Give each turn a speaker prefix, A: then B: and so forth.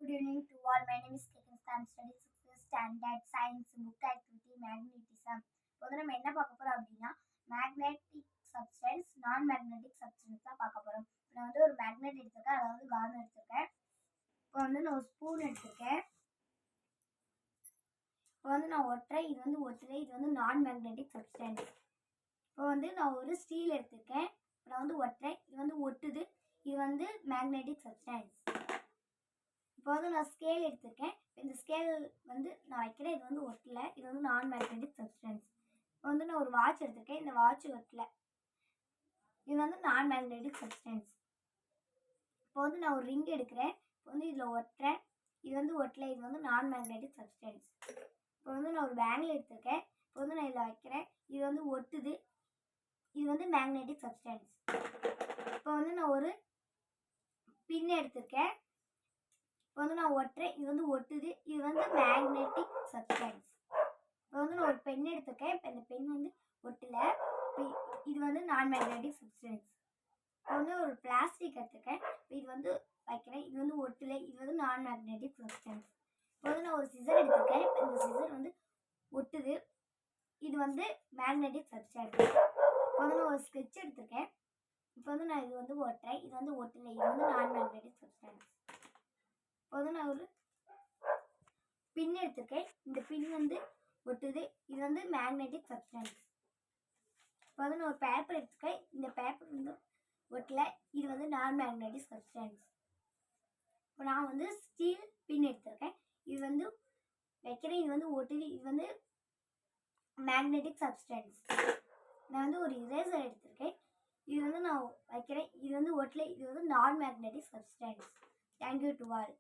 A: Good evening to all. My name is Kekin. I'm studying 6th standard science book activity magnetism. இப்போ நம்ம என்ன பார்க்க போறோம் அப்படின்னா மேக்னெட்டிக் சப்ஸ்டன்ஸ் நான் மேக்னெட்டிக் சப்ஸ்டன்ஸ் தான் பார்க்க போறோம். நான் ஒரு மேக்னெட் எடுத்திருக்கேன், அதாவது காந்தம் எடுத்திருக்கேன். இப்போ நான் ஒரு ஸ்பூன் எடுத்திருக்கேன். இப்போ நான் ஒற்றை, இது ஒற்றை, இது நான் மேக்னெட்டிக் சப்ஸ்டன்ஸ். இப்போ நான் ஒரு ஸ்டீல் எடுத்திருக்கேன். நான் ஒற்றை, இது ஒட்டுது, இது மேக்னெட்டிக் சப்ஸ்டன்ஸ். இப்போ நான் ஸ்கேல் எடுத்திருக்கேன். இந்த ஸ்கேல் நான் வைக்கிறேன், இது ஒட்டலை, இது நான் மேக்னெட்டிக் சப்ஸ்டன்ஸ். இப்போ நான் ஒரு வாட்ச் எடுத்திருக்கேன், இந்த வாட்ச் ஒட்டலை, இது நான் மேக்னெட்டிக் சப்ஸ்டன்ஸ். இப்போ நான் ஒரு ரிங் எடுக்கிறேன், இப்போ இதில் ஒட்டுறேன், இது ஒட்டலை, இது நான் மேக்னெட்டிக் சப்ஸ்டன்ஸ். இப்போ நான் ஒரு பேங்கிள் எடுத்திருக்கேன், இப்போ நான் இதில் வைக்கிறேன், இது ஒட்டுது, இது மேக்னெட்டிக் சப்ஸ்டன்ஸ். இப்போ நான் ஒரு பின் எடுத்திருக்கேன், இப்போ நான் ஒட்டுறேன், இது ஒட்டுது, இது மேக்னெட்டிக் சப்ஸ்டன்ஸ். இப்போ நான் ஒரு பென் எடுத்திருக்கேன், இப்போ இந்த பென் ஒட்டலை, இது நான் மேக்னெட்டிக் சப்ஸ்டன்ஸ். இப்போ ஒரு பிளாஸ்டிக் எடுத்திருக்கேன், இப்போ இது வைக்கிறேன், இது ஒட்டலை, இது நான் மேக்னெட்டிக் சப்ஸ்டன்ஸ். இப்போ நான் ஒரு சிசர் எடுத்திருக்கேன், இப்போ இந்த சிசர் ஒட்டுது, இது மேக்னெட்டிக் சப்ஸ்டன்ஸ். இப்போ நான் ஒரு ஸ்கெட்ச் எடுத்திருக்கேன், இப்போ நான் இது ஒட்டுறேன், இது ஒட்டலை, இது நான் மேக்னெட்டிக் சப்ஸ்டன்ஸ். இப்போ நான் ஒரு பின் எடுத்திருக்கேன், இந்த பின் ஒட்டுது, இது மேக்னெட்டிக் சப்ஸ்டன்ஸ். இப்போ நான் ஒரு பேப்பர் எடுத்திருக்கேன், இந்த பேப்பர் ஒட்டலை, இது நான் மேக்னெட்டிக் சப்ஸ்டன்ஸ். இப்போ நான் ஸ்டீல் பின் எடுத்திருக்கேன், இது வைக்கிறேன், இது ஒட்டுது, இது மேக்னெட்டிக் சப்ஸ்டன்ஸ். நான் ஒரு இரேசர் எடுத்திருக்கேன், இது நான் வைக்கிறேன், இது ஒட்டலை, இது நான் magnetic substance. Thank you to all.